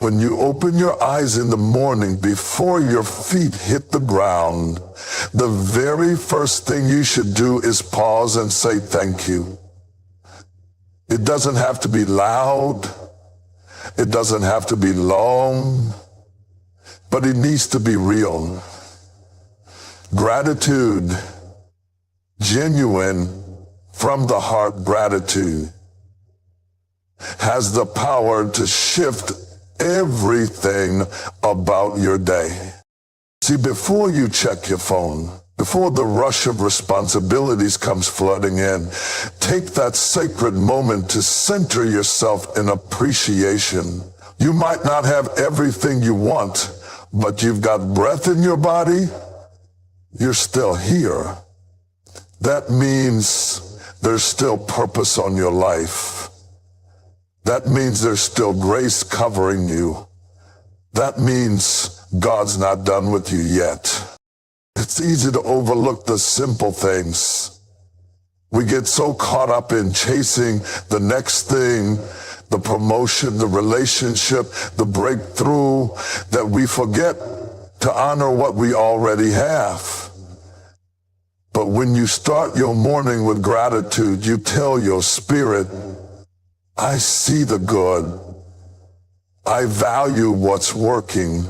When you open your eyes in the morning before your feet hit the ground, the very first thing you should do is pause and say thank you. It doesn't have to be loud. It doesn't have to be long, but it needs to be real. Gratitude, genuine, from the heart gratitude, has the power to shift everything about your day. See, before you check your phone, before the rush of responsibilities comes flooding in, take that sacred moment to center yourself in appreciation. You might not have everything you want, but you've got breath in your body. You're still here. That means there's still purpose on your life. That means there's still grace covering you. That means God's not done with you yet. It's easy to overlook the simple things. We get so caught up in chasing the next thing, the promotion, the relationship, the breakthrough, that we forget to honor what we already have. But when you start your morning with gratitude, you tell your spirit, I see the good. I value what's working.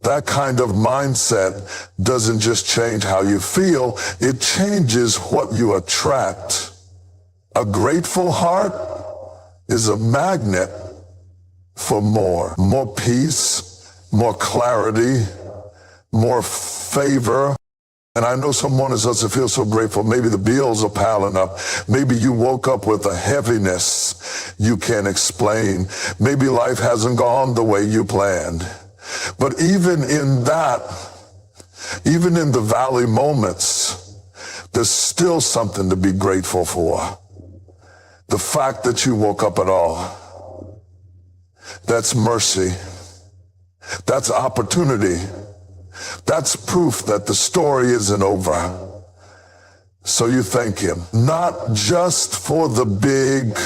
That kind of mindset doesn't just change how you feel, it changes what you attract. A grateful heart is a magnet for more peace, more clarity, more favor. And I know some mornings doesn't feel so grateful. Maybe the bills are piling up. Maybe you woke up with a heaviness you can't explain. Maybe life hasn't gone the way you planned. But even in that, even in the valley moments, there's still something to be grateful for. The fact that you woke up at all. That's mercy. That's opportunity. That's proof that the story isn't over. So you thank him, not just for the big,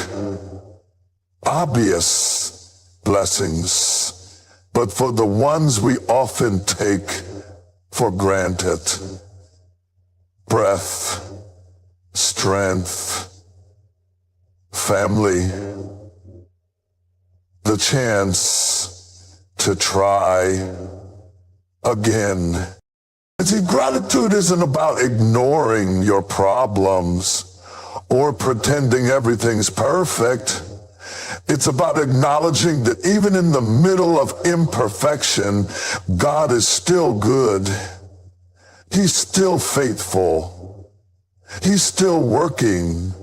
obvious blessings, but for the ones we often take for granted. Breath, strength, family, the chance to try again. And see, gratitude isn't about ignoring your problems or pretending everything's perfect. It's about acknowledging that even in the middle of imperfection, God is still good. He's still faithful. He's still working.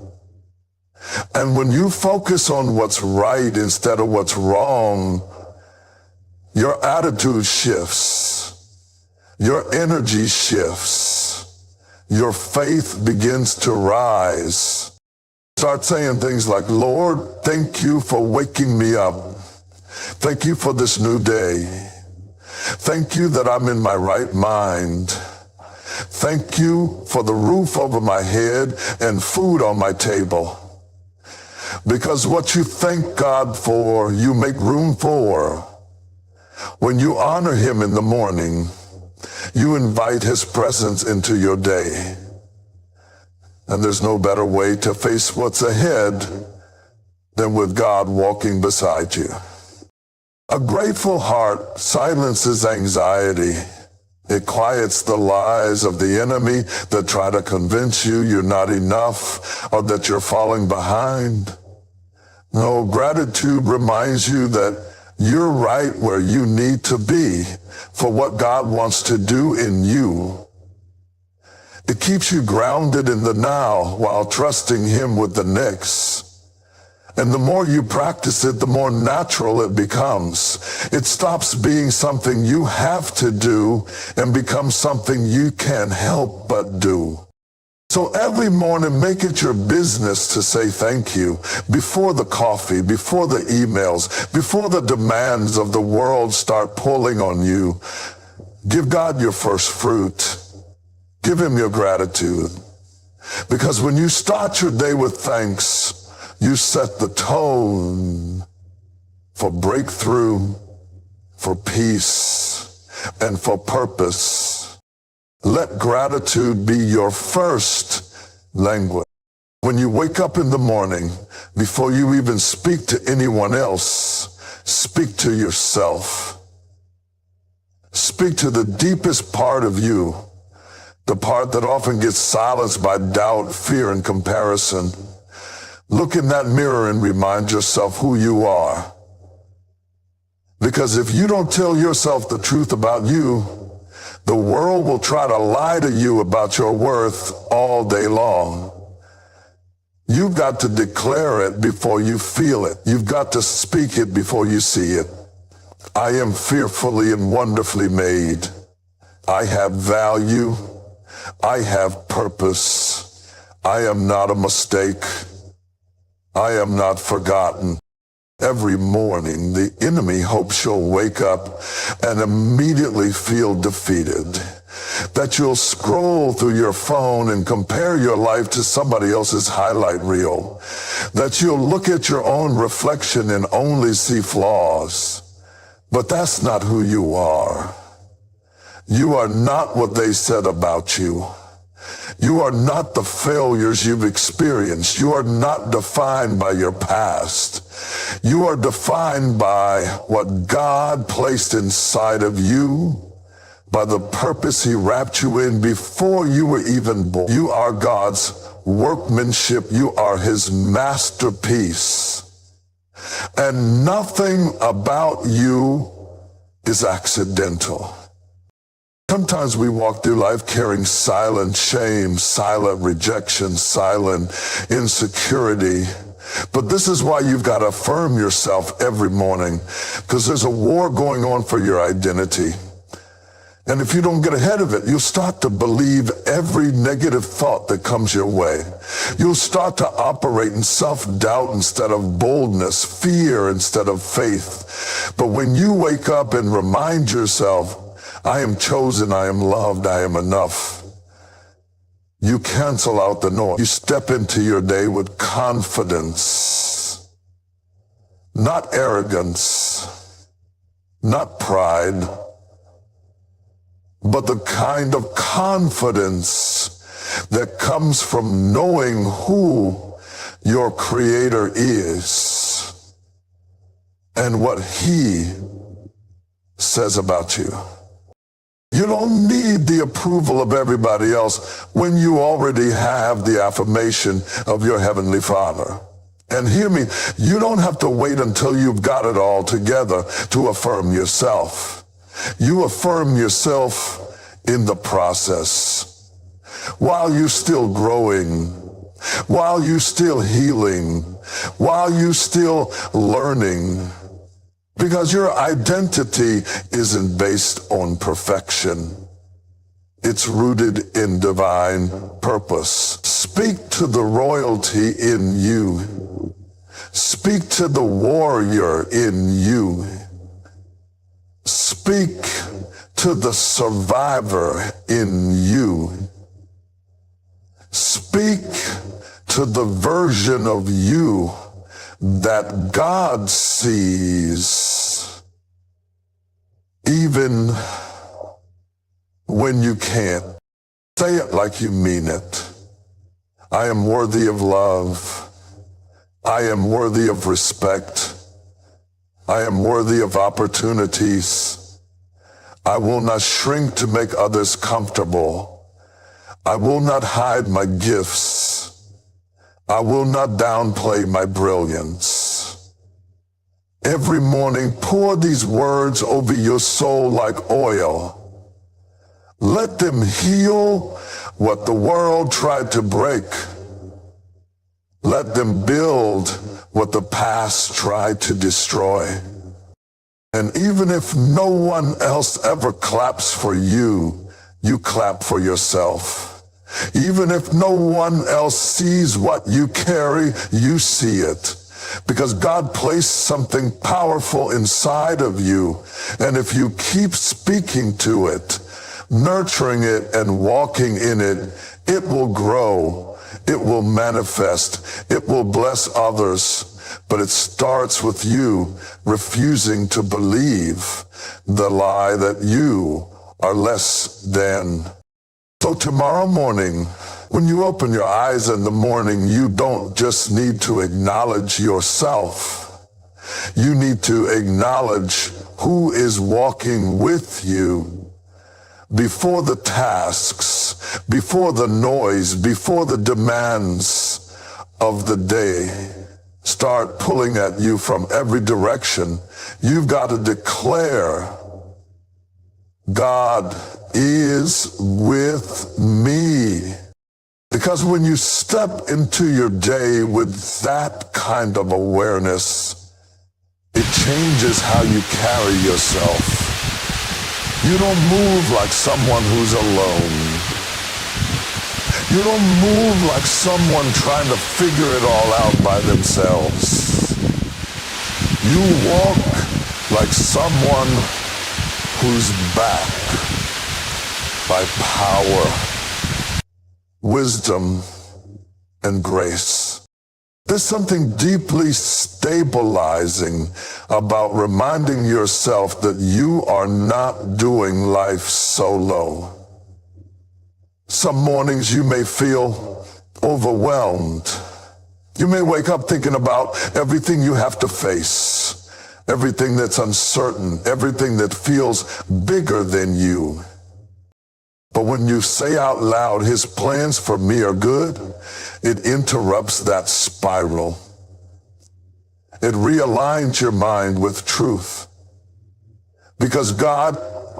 And when you focus on what's right instead of what's wrong, your attitude shifts. Your energy shifts. Your faith begins to rise. Start saying things like, Lord, thank you for waking me up. Thank you for this new day. Thank you that I'm in my right mind. Thank you for the roof over my head and food on my table. Because what you thank God for, you make room for. When you honor him in the morning, you invite his presence into your day. And there's no better way to face what's ahead than with God walking beside you. A grateful heart silences anxiety. It quiets the lies of the enemy that try to convince you you're not enough or that you're falling behind. No, gratitude reminds you that you're right where you need to be for what God wants to do in you. It keeps you grounded in the now while trusting him with the next. And the more you practice it, the more natural it becomes. It stops being something you have to do and becomes something you can't help but do. So every morning, make it your business to say thank you before the coffee, before the emails, before the demands of the world start pulling on you. Give God your first fruit. Give him your gratitude. Because when you start your day with thanks, you set the tone for breakthrough, for peace, and for purpose. Let gratitude be your first language. When you wake up in the morning, before you even speak to anyone else, speak to yourself. Speak to the deepest part of you, the part that often gets silenced by doubt, fear, and comparison. Look in that mirror and remind yourself who you are. Because if you don't tell yourself the truth about you, the world will try to lie to you about your worth all day long. You've got to declare it before you feel it. You've got to speak it before you see it. I am fearfully and wonderfully made. I have value. I have purpose. I am not a mistake. I am not forgotten. Every morning, the enemy hopes you'll wake up and immediately feel defeated. That you'll scroll through your phone and compare your life to somebody else's highlight reel. That you'll look at your own reflection and only see flaws. But that's not who you are. You are not what they said about you. You are not the failures you've experienced. You are not defined by your past. You are defined by what God placed inside of you, by the purpose he wrapped you in before you were even born. You are God's workmanship. You are his masterpiece. And nothing about you is accidental. Sometimes we walk through life carrying silent shame, silent rejection, silent insecurity. But this is why you've got to affirm yourself every morning, because there's a war going on for your identity. And if you don't get ahead of it, you'll start to believe every negative thought that comes your way. You'll start to operate in self-doubt instead of boldness, fear instead of faith. But when you wake up and remind yourself, I am chosen, I am loved, I am enough, you cancel out the noise. You step into your day with confidence, not arrogance, not pride, but the kind of confidence that comes from knowing who your Creator is and what He says about you. You don't need the approval of everybody else when you already have the affirmation of your Heavenly Father. And hear me, you don't have to wait until you've got it all together to affirm yourself. You affirm yourself in the process. While you're still growing, while you're still healing, while you're still learning. Because your identity isn't based on perfection. It's rooted in divine purpose. Speak to the royalty in you. Speak to the warrior in you. Speak to the survivor in you. Speak to the version of you that God sees, even when you can't. Say it like you mean it. I am worthy of love. I am worthy of respect. I am worthy of opportunities. I will not shrink to make others comfortable. I will not hide my gifts. I will not downplay my brilliance. Every morning, pour these words over your soul like oil. Let them heal what the world tried to break. Let them build what the past tried to destroy. And even if no one else ever claps for you, you clap for yourself. Even if no one else sees what you carry, you see it. Because God placed something powerful inside of you. And if you keep speaking to it, nurturing it and walking in it, it will grow. It will manifest. It will bless others. But it starts with you refusing to believe the lie that you are less than. So tomorrow morning, when you open your eyes in the morning, you don't just need to acknowledge yourself. You need to acknowledge who is walking with you before the tasks, before the noise, before the demands of the day start pulling at you from every direction. You've got to declare, God is with me. Because when you step into your day with that kind of awareness, it changes how you carry yourself. You don't move like someone who's alone. You don't move like someone trying to figure it all out by themselves. You walk like someone who's backed by power, wisdom, and grace. There's something deeply stabilizing about reminding yourself that you are not doing life solo. Some mornings you may feel overwhelmed. You may wake up thinking about everything you have to face, everything that's uncertain, everything that feels bigger than you. But when you say out loud, His plans for me are good, it interrupts that spiral. It realigns your mind with truth. Because God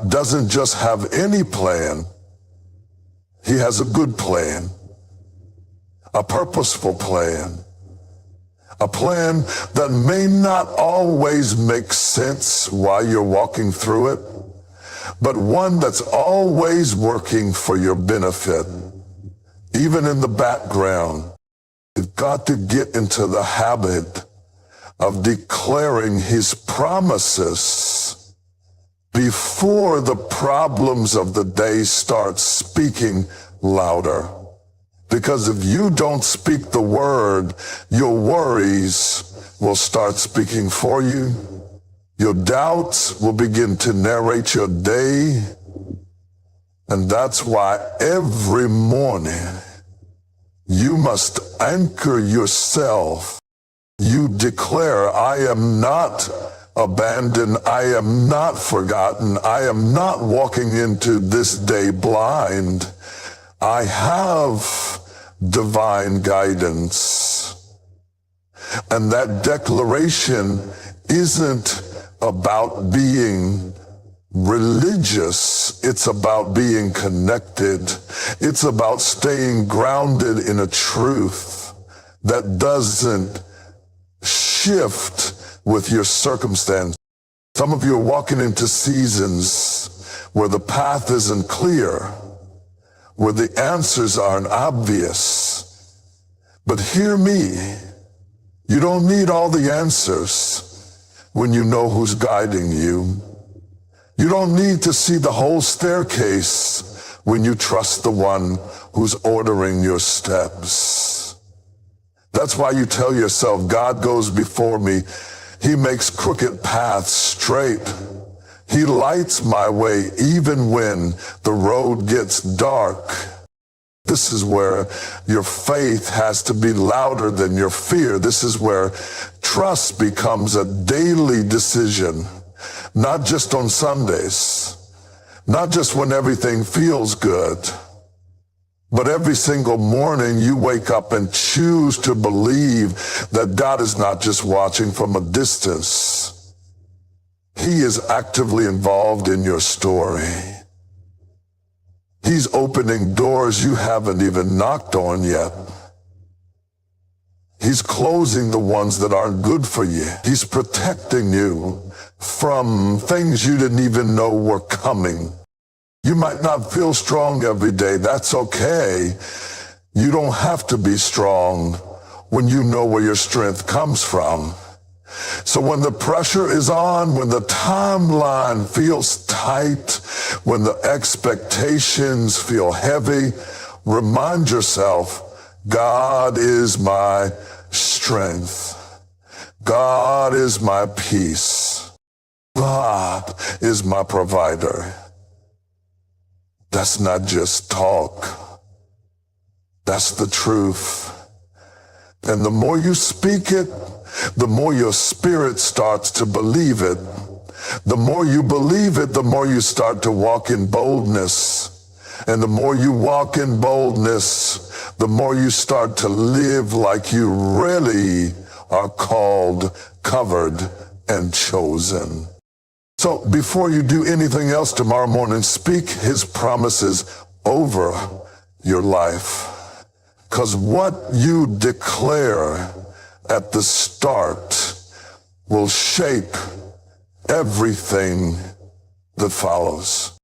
doesn't just have any plan. He has a good plan, a purposeful plan, a plan that may not always make sense while you're walking through it, but one that's always working for your benefit. Even in the background, you've got to get into the habit of declaring His promises before the problems of the day start speaking louder. Because if you don't speak the word, your worries will start speaking for you. Your doubts will begin to narrate your day. And that's why every morning you must anchor yourself. You declare, I am not abandoned. I am not forgotten. I am not walking into this day blind. I have divine guidance. And that declaration isn't about being religious. It's about being connected. It's about staying grounded in a truth that doesn't shift with your circumstance. Some of you are walking into seasons where the path isn't clear, where the answers aren't obvious. But hear me, you don't need all the answers when you know who's guiding you. You don't need to see the whole staircase when you trust the one who's ordering your steps. That's why you tell yourself, God goes before me. He makes crooked paths straight. He lights my way even when the road gets dark. This is where your faith has to be louder than your fear. This is where trust becomes a daily decision, not just on Sundays, not just when everything feels good, but every single morning you wake up and choose to believe that God is not just watching from a distance. He is actively involved in your story. He's opening doors you haven't even knocked on yet. He's closing the ones that aren't good for you. He's protecting you from things you didn't even know were coming. You might not feel strong every day. That's okay. You don't have to be strong when you know where your strength comes from. So when the pressure is on, when the timeline feels tight, when the expectations feel heavy, remind yourself, God is my strength. God is my peace. God is my provider. That's not just talk. That's the truth. And the more you speak it, the more your spirit starts to believe it. The more you believe it, the more you start to walk in boldness. And the more you walk in boldness, the more you start to live like you really are called, covered, and chosen. So before you do anything else tomorrow morning, speak his promises over your life. Because what you declare at the start will shape everything that follows.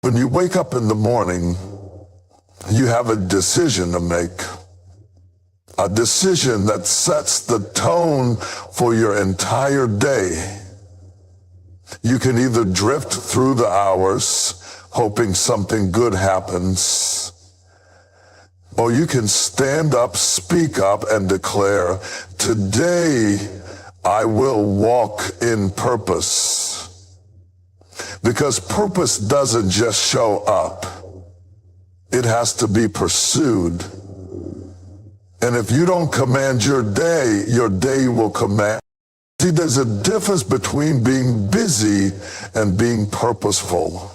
When you wake up in the morning, you have a decision to make. A decision that sets the tone for your entire day. You can either drift through the hours, hoping something good happens, or you can stand up, speak up, and declare, today I will walk in purpose. Because purpose doesn't just show up. It has to be pursued. And if you don't command your day will command. See, there's a difference between being busy and being purposeful.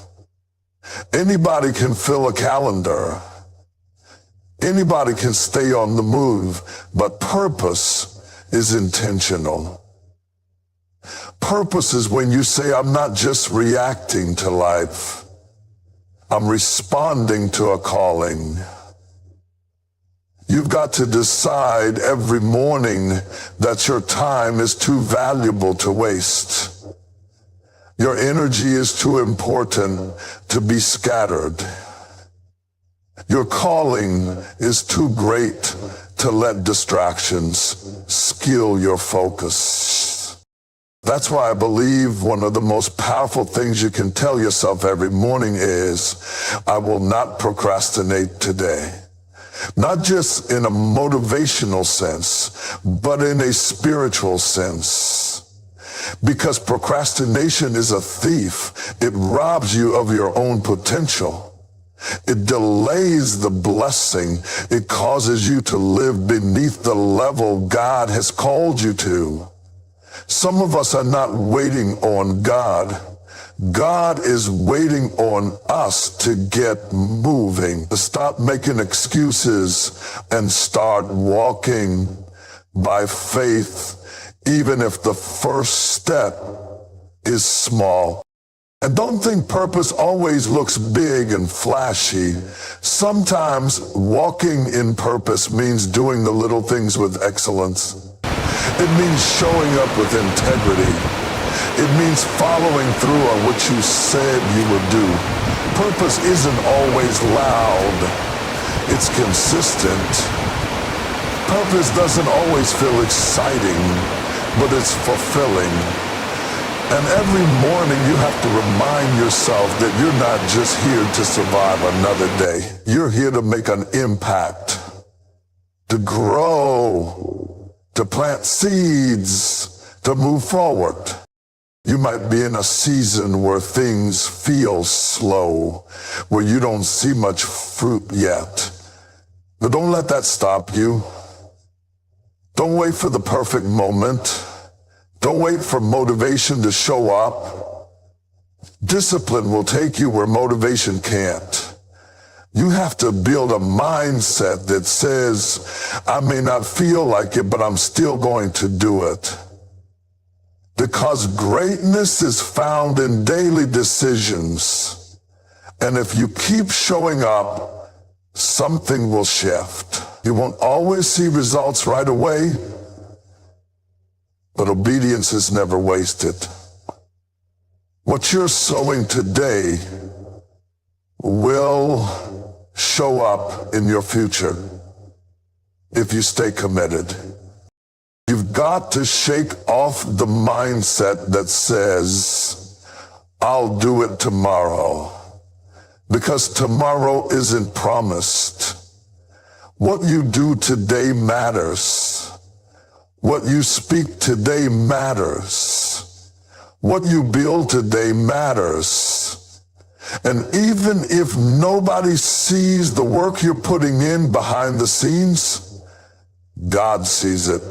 Anybody can fill a calendar. Anybody can stay on the move, but purpose is intentional. Purpose is when you say, I'm not just reacting to life. I'm responding to a calling. You've got to decide every morning that your time is too valuable to waste. Your energy is too important to be scattered. Your calling is too great to let distractions steal your focus. That's why I believe one of the most powerful things you can tell yourself every morning is, I will not procrastinate today. Not just in a motivational sense, but in a spiritual sense. Because procrastination is a thief. It robs you of your own potential. It delays the blessing. It causes you to live beneath the level God has called you to. Some of us are not waiting on God. God is waiting on us to get moving, to stop making excuses and start walking by faith, even if the first step is small. And don't think purpose always looks big and flashy. Sometimes walking in purpose means doing the little things with excellence. It means showing up with integrity. It means following through on what you said you would do. Purpose isn't always loud. It's consistent. Purpose doesn't always feel exciting, but it's fulfilling. And every morning you have to remind yourself that you're not just here to survive another day. You're here to make an impact, to grow, to plant seeds, to move forward. You might be in a season where things feel slow, where you don't see much fruit yet. But don't let that stop you. Don't wait for the perfect moment. Don't wait for motivation to show up. Discipline will take you where motivation can't. You have to build a mindset that says, I may not feel like it, but I'm still going to do it. Because greatness is found in daily decisions. And if you keep showing up, something will shift. You won't always see results right away, but obedience is never wasted. What you're sowing today will show up in your future if you stay committed. You've got to shake off the mindset that says, I'll do it tomorrow, because tomorrow isn't promised. What you do today matters. What you speak today matters. What you build today matters. And even if nobody sees the work you're putting in behind the scenes, God sees it.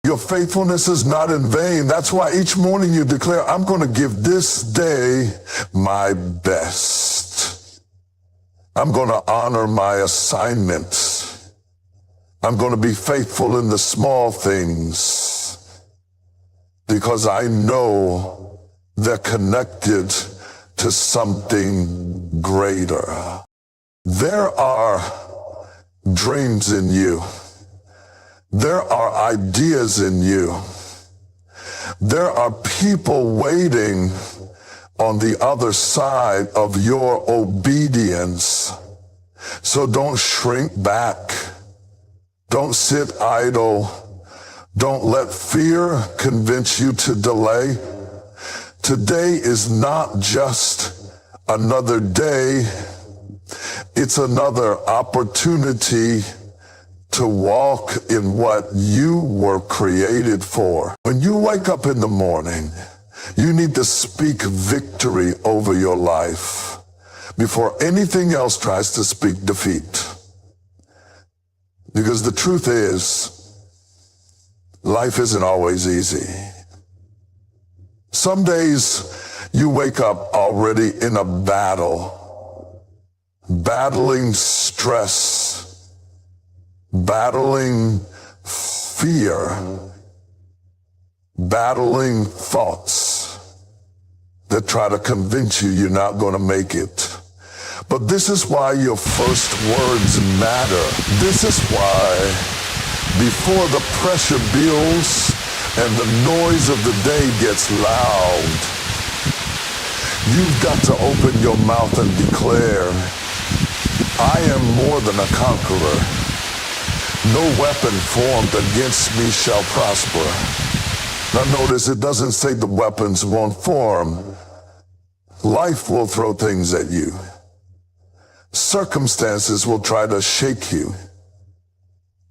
Your faithfulness is not in vain. That's why each morning you declare, I'm going to give this day my best. I'm going to honor my assignments. I'm going to be faithful in the small things because I know they're connected to something greater. There are dreams in you. There are ideas in you. There are people waiting on the other side of your obedience. So don't shrink back. Don't sit idle. Don't let fear convince you to delay. Today is not just another day. It's another opportunity to walk in what you were created for. When you wake up in the morning, you need to speak victory over your life before anything else tries to speak defeat. Because the truth is, life isn't always easy. Some days you wake up already in a battle, battling stress, battling fear, battling thoughts that try to convince you you're not going to make it. But this is why your first words matter. This is why before the pressure builds and the noise of the day gets loud, you've got to open your mouth and declare, I am more than a conqueror. No weapon formed against me shall prosper. Now notice it doesn't say the weapons won't form. Life will throw things at you. Circumstances will try to shake you.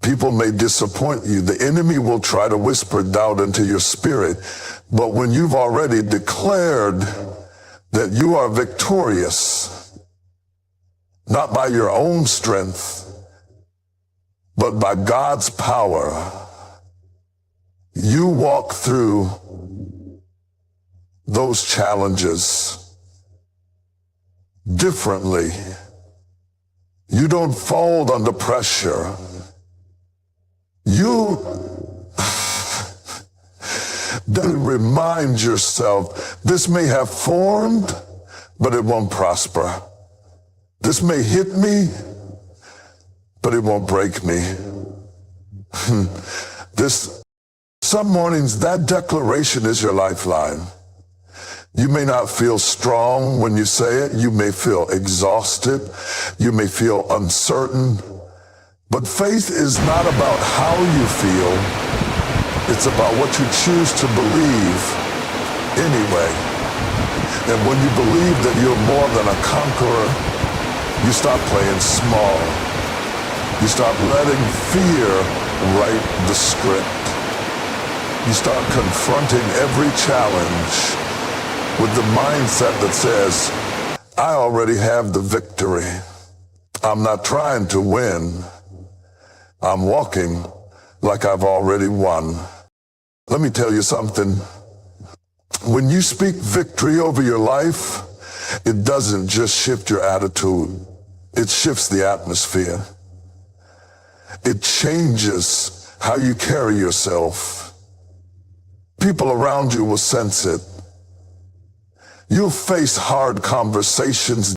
People may disappoint you. The enemy will try to whisper doubt into your spirit. But when you've already declared that you are victorious, not by your own strength, but by God's power, you walk through those challenges differently. You don't fold under pressure. You then remind yourself, this may have formed, but it won't prosper. This may hit me, but it won't break me. Some mornings, that declaration is your lifeline. You may not feel strong when you say it. You may feel exhausted. You may feel uncertain. But faith is not about how you feel. It's about what you choose to believe anyway. And when you believe that you're more than a conqueror, you stop playing small. You start letting fear write the script. You start confronting every challenge with the mindset that says, I already have the victory. I'm not trying to win. I'm walking like I've already won. Let me tell you something. When you speak victory over your life, it doesn't just shift your attitude. It shifts the atmosphere. It changes how you carry yourself. People around you will sense it. You'll face hard conversations